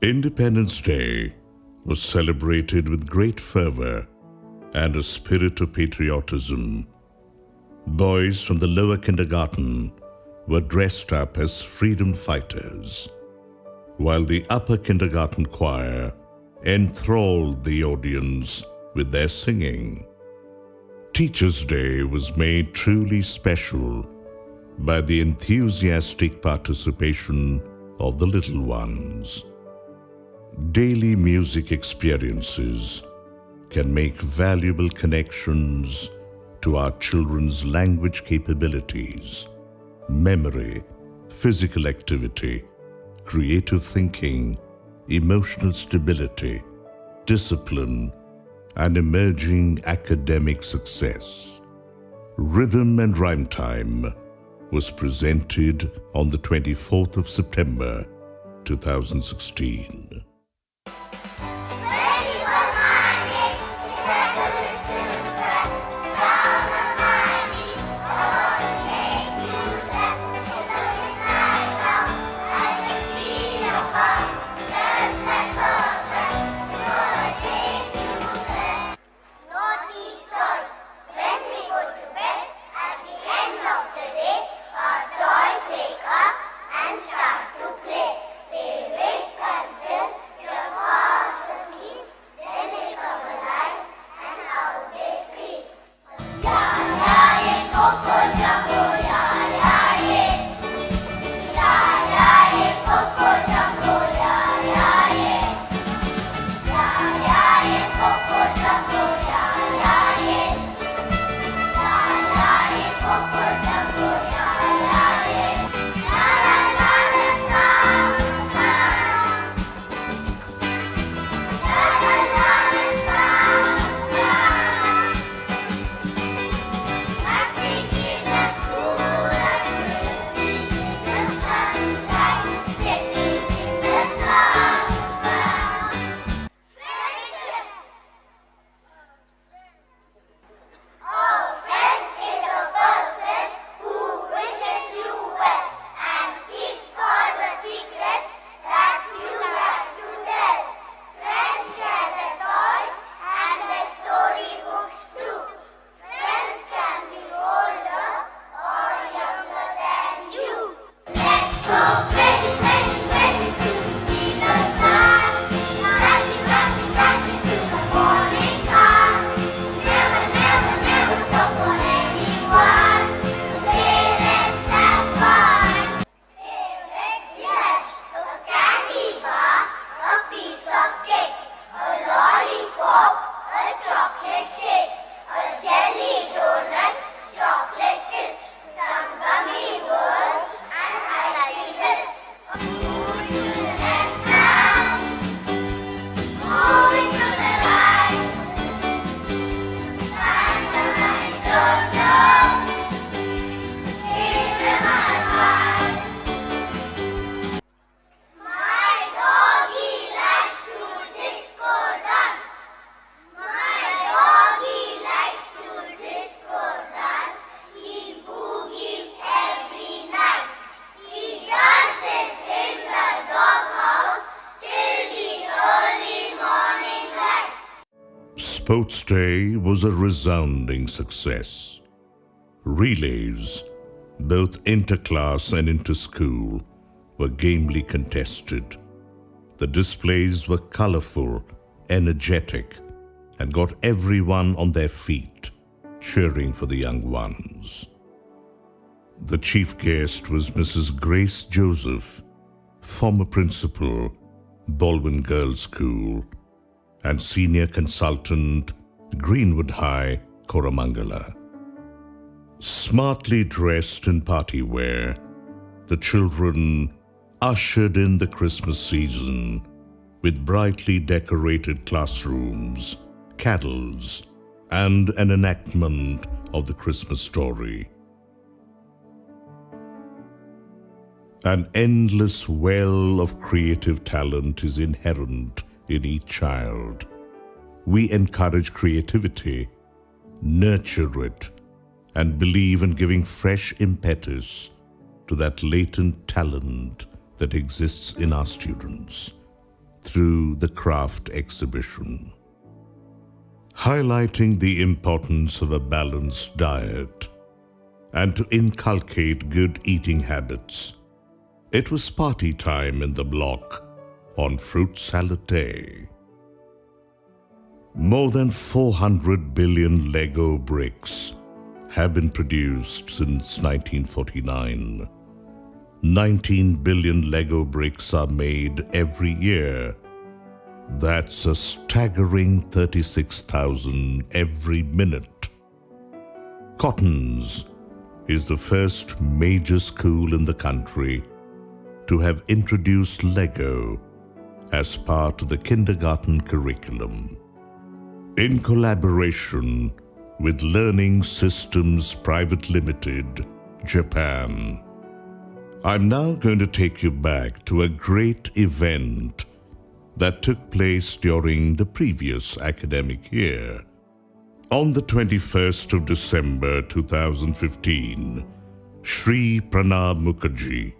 Independence Day was celebrated with great fervor and a spirit of patriotism. Boys from the lower kindergarten were dressed up as freedom fighters, while the upper kindergarten choir enthralled the audience with their singing. Teachers' Day was made truly special by the enthusiastic participation of the little ones. Daily music experiences can make valuable connections to our children's language capabilities, memory, physical activity, creative thinking, emotional stability, discipline, and emerging academic success. Rhythm and Rhyme Time was presented on the 24th of September, 2016. Sports Day was a resounding success. Relays, both inter-class and inter-school, were gamely contested. The displays were colorful, energetic, and got everyone on their feet, cheering for the young ones. The chief guest was Mrs. Grace Joseph, former principal, Baldwin Girls' School, and senior consultant, Greenwood High, Koramangala. Smartly dressed in party wear, the children ushered in the Christmas season with brightly decorated classrooms, carols, and an enactment of the Christmas story. An endless well of creative talent is inherent in each child. We encourage creativity, nurture it, and believe in giving fresh impetus to that latent talent that exists in our students. through the craft exhibition. Highlighting the importance of a balanced diet and to inculcate good eating habits, it was party time in the block on Fruit Salad Day. More than 400 billion Lego bricks have been produced since 1949. 19 billion Lego bricks are made every year. That's a staggering 36,000 every minute. Cottons is the first major school in the country to have introduced Lego as part of the kindergarten curriculum. In collaboration with Learning Systems Private Limited, Japan. I'm now going to take you back to a great event that took place during the previous academic year. On the 21st of December 2015, Shri Pranab Mukherjee,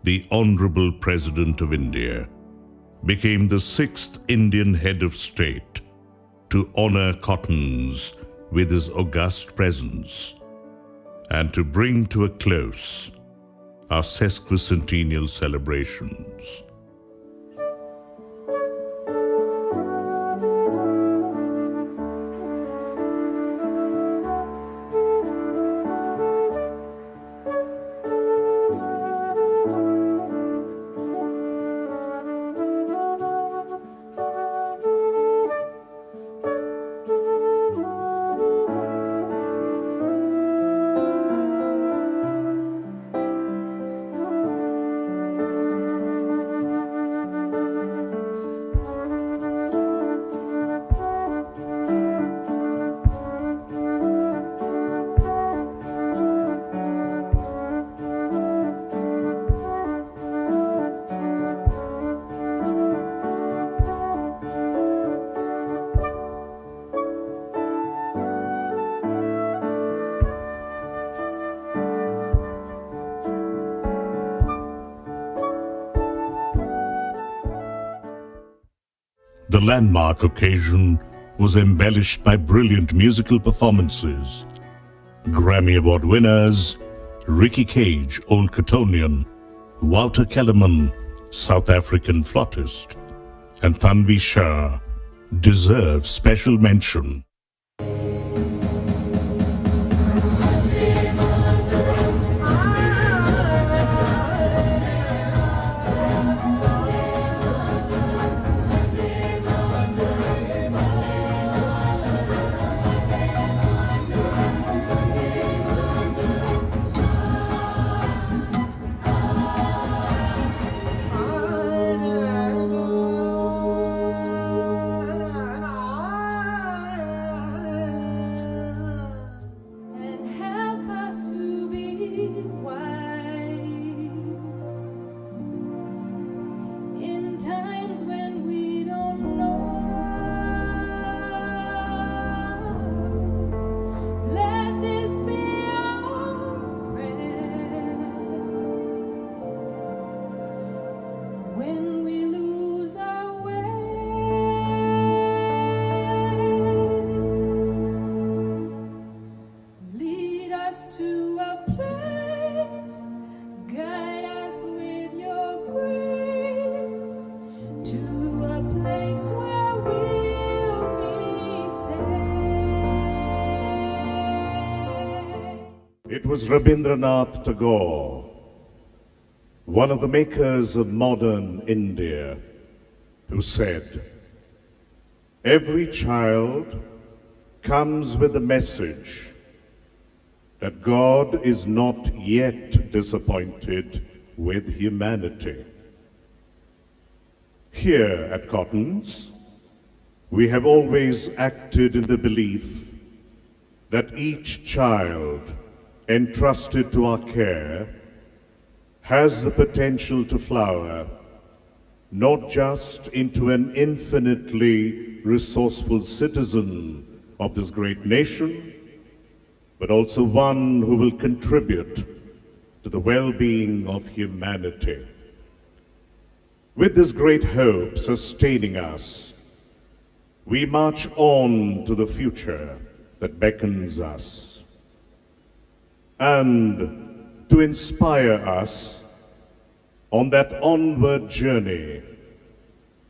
the Honorable President of India, became the 6th Indian head of state to honor Cottons with his august presence and to bring to a close our sesquicentennial celebrations. The landmark occasion was embellished by brilliant musical performances. Grammy Award winners Ricky Cage, Old Cottonian, Walter Kellerman, South African flautist, and Tanvi Shah deserve special mention. It was Rabindranath Tagore, one of the makers of modern India, who said, "Every child comes with the message that God is not yet disappointed with humanity." Here at Cottons, we have always acted in the belief that each child entrusted to our care has the potential to flower not just into an infinitely resourceful citizen of this great nation, but also one who will contribute to the well-being of humanity. With this great hope sustaining us, we march on to the future that beckons us. And to inspire us on that onward journey,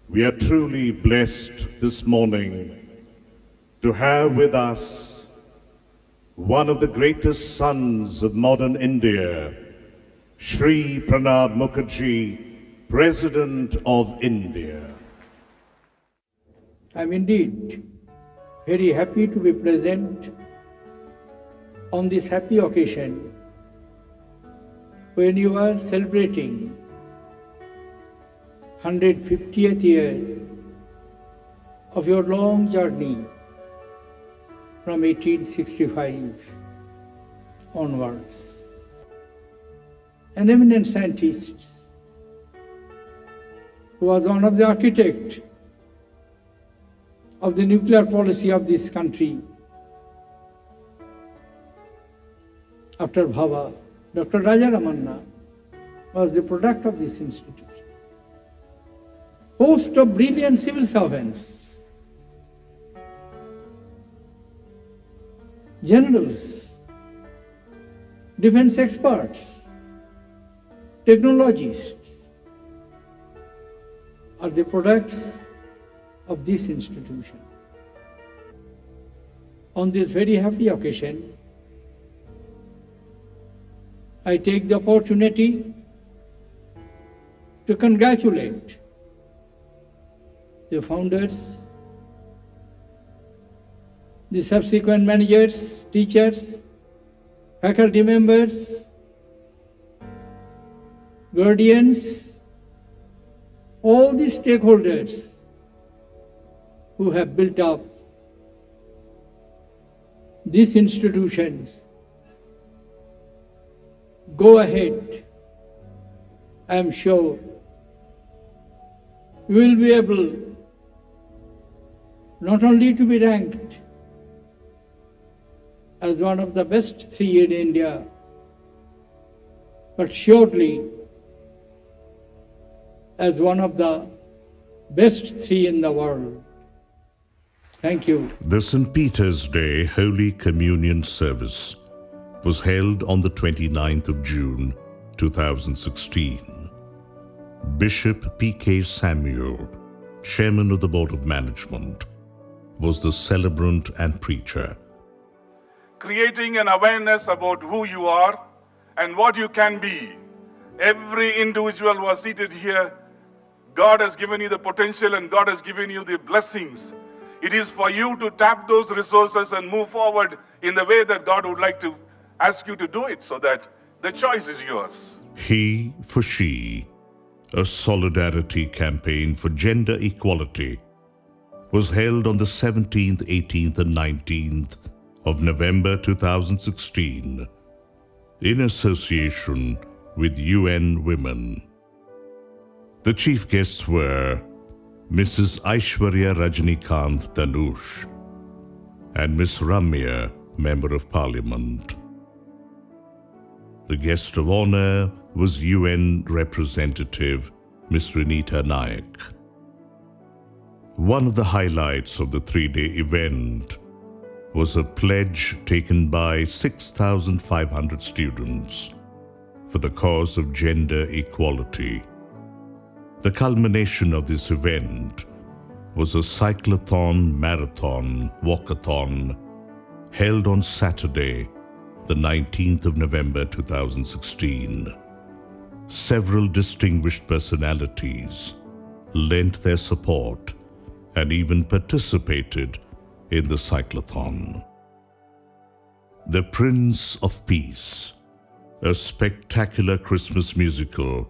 we are truly blessed this morning to have with us one of the greatest sons of modern India, Shri Pranab Mukherjee, President of India. I am indeed very happy to be present on this happy occasion when you are celebrating 150th year of your long journey from 1865 onwards. An eminent scientist who was one of the architects of the nuclear policy of this country. After Bhabha, Dr. Raja Ramanna was the product of this institute. Host of brilliant civil servants, generals, defense experts, technologists are the products of this institution. On this very happy occasion, I take the opportunity to congratulate the founders, the subsequent managers, teachers, faculty members, guardians, all the stakeholders who have built up these institutions. Go ahead. I am sure you will be able not only to be ranked as one of the best three in India, but surely as one of the best three in the world. Thank you. The St. Peter's Day Holy Communion service was held on the 29th of June, 2016. Bishop P.K. Samuel, Chairman of the Board of Management, was the celebrant and preacher. Creating an awareness about who you are and what you can be. Every individual who was seated here, God has given you the potential and God has given you the blessings. It is for you to tap those resources and move forward in the way that God would like to ask you to do it, so that the choice is yours. He for She, a solidarity campaign for gender equality, was held on the 17th, 18th and 19th of November 2016 in association with UN Women. The chief guests were Mrs. Aishwarya Rajnikant Dhanush and Ms. Ramya, Member of Parliament. The guest of honor was UN Representative Ms. Renita Nayak. One of the highlights of the three-day event was a pledge taken by 6,500 students for the cause of gender equality. The culmination of this event was a cyclothon, marathon, walkathon held on Saturday, the 19th of November 2016. Several distinguished personalities lent their support and even participated in the cyclothon. The Prince of Peace, a spectacular Christmas musical,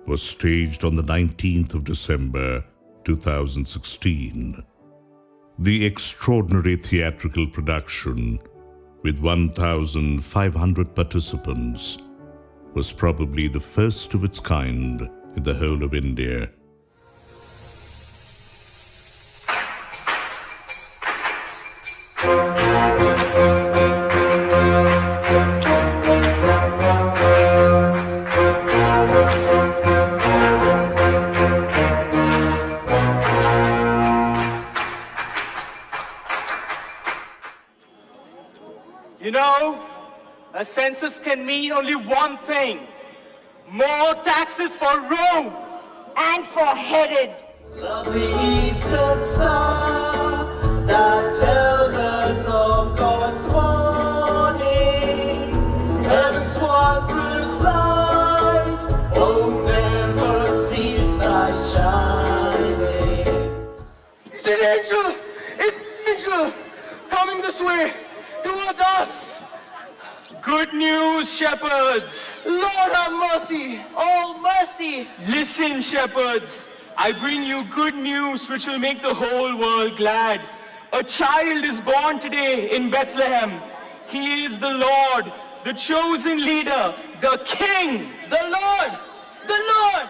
was staged on the 19th of December 2016. The extraordinary theatrical production, with 1,500 participants, was probably the first of its kind in the whole of India. a census can mean only one thing: more taxes for Rome. And for Herod. The Eastern Star that tells us of God's warning. Heaven's wondrous light, oh, never cease thy shining. It's an angel! It's an angel! Coming this way, towards us! Good news, shepherds! Lord have mercy! Oh, mercy! Listen, shepherds! I bring you good news which will make the whole world glad. A child is born today in Bethlehem. He is the Lord, the chosen leader, the King, the Lord, the Lord!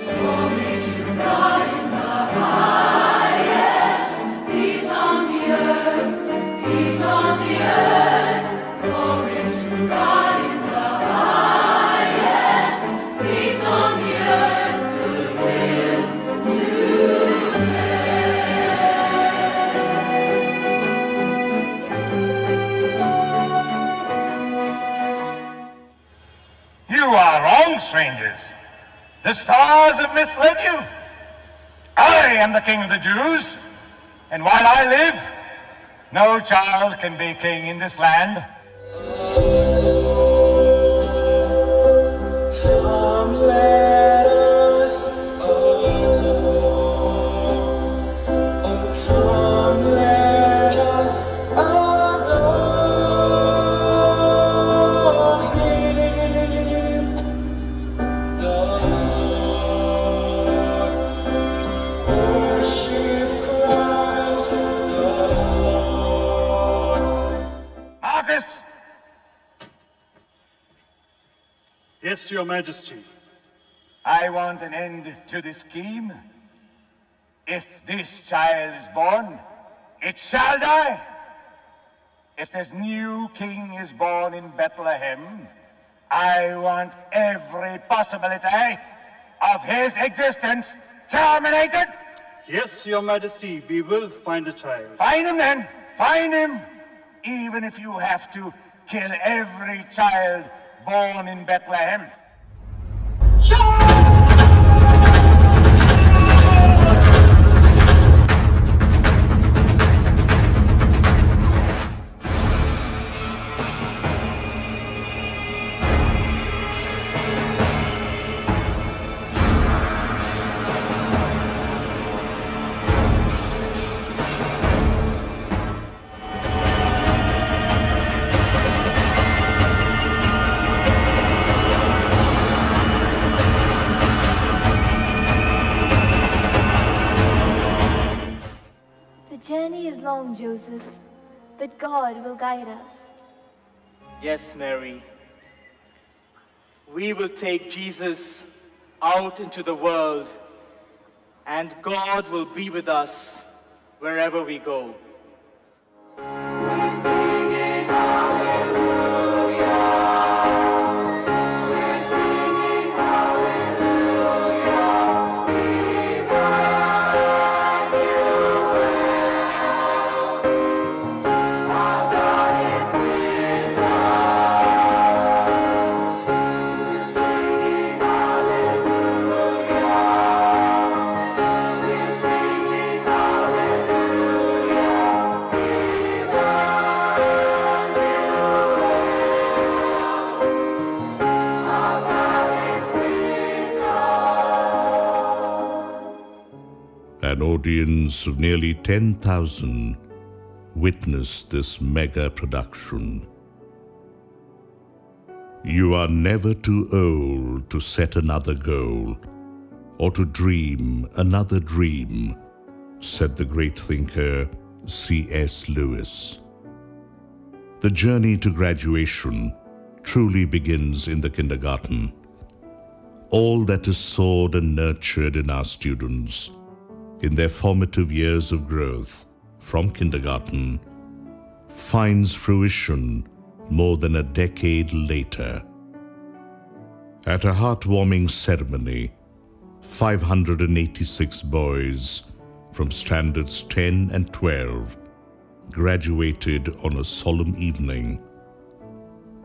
Glory to God in the highest, peace on the earth, peace on the earth. Glory to God in the highest, peace on the earth, goodwill to men. You are wrong, strangers. The stars have misled you. I am the King of the Jews, and while I live, no child can be king in this land. Come, let us adore. Oh, come, let us adore Him, the Lord. Worship Christ, the Lord. Marcus! Yes, Your Majesty. I want an end to this scheme. If this child is born, it shall die. If this new king is born in Bethlehem, I want every possibility of his existence terminated. Yes, Your Majesty, we will find a child. Find him then. Find him. Even if you have to kill every child born in Bethlehem. The journey is long, Joseph, but God will guide us. Yes, Mary. We will take Jesus out into the world, and God will be with us wherever we go. We're singing hallelujah. We're singing hallelujah. Emmanuel, our God is with us. We're singing hallelujah. We're singing hallelujah. An audience of nearly 10,000 witnessed this mega production. You are never too old to set another goal or to dream another dream, said the great thinker C.S. Lewis. The journey to graduation truly begins in the kindergarten. All that is sown and nurtured in our students in their formative years of growth from kindergarten finds fruition more than a decade later. At a heartwarming ceremony, 586 boys from standards 10 and 12 graduated on a solemn evening.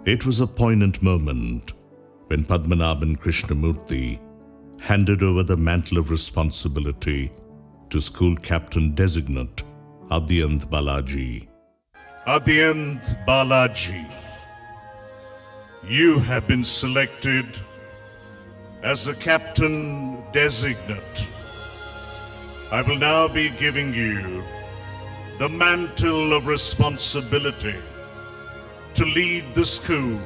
It was a poignant moment when Padmanabhan Krishnamurthy handed over the mantle of responsibility to school captain designate Adyant Balaji. Adyant Balaji, you have been selected as the captain designate. I will now be giving you the mantle of responsibility to lead the school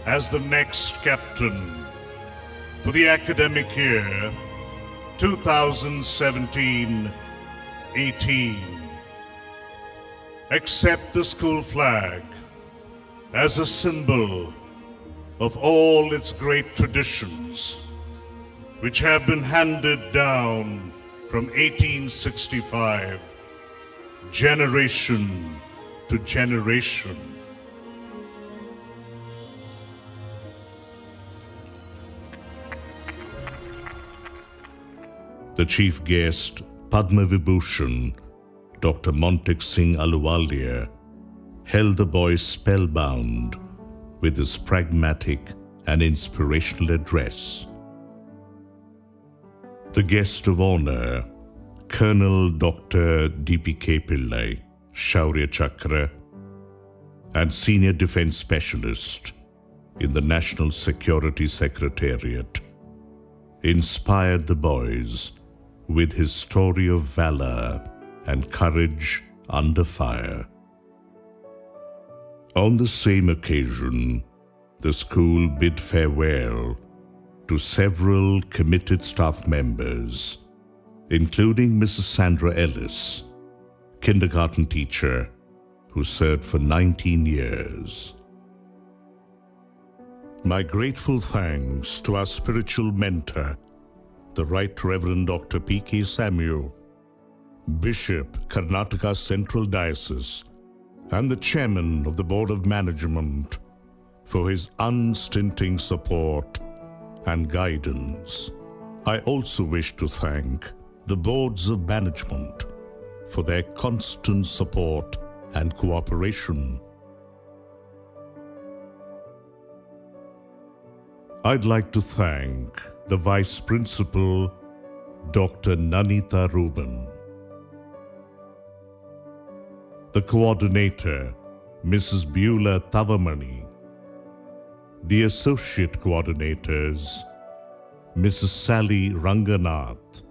as the next captain for the academic year 2017-18. Accept the school flag as a symbol of all its great traditions, which have been handed down from 1865, generation to generation. The chief guest, Padma Vibhushan, Dr. Montek Singh Ahluwalia, held the boys spellbound with his pragmatic and inspirational address. The guest of honor, Colonel Dr. D.P.K. Pillai, Shaurya Chakra, and Senior Defense Specialist in the National Security Secretariat, inspired the boys with his story of valor and courage under fire. On the same occasion, the school bid farewell to several committed staff members, including Mrs. Sandra Ellis, kindergarten teacher who served for 19 years. My grateful thanks to our spiritual mentor, the Right Reverend Dr. P.K. Samuel, Bishop, Karnataka Central Diocese, and the Chairman of the Board of Management for his unstinting support and guidance. I also wish to thank the Boards of Management for their constant support and cooperation. I'd like to thank the Vice Principal, Dr. Nanita Reuben, the Coordinator, Mrs. Beulah Tavamani, the Associate Coordinators, Mrs. Sally Ranganath,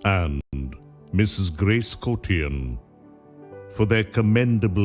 and Mrs. Grace Kotian for their commendable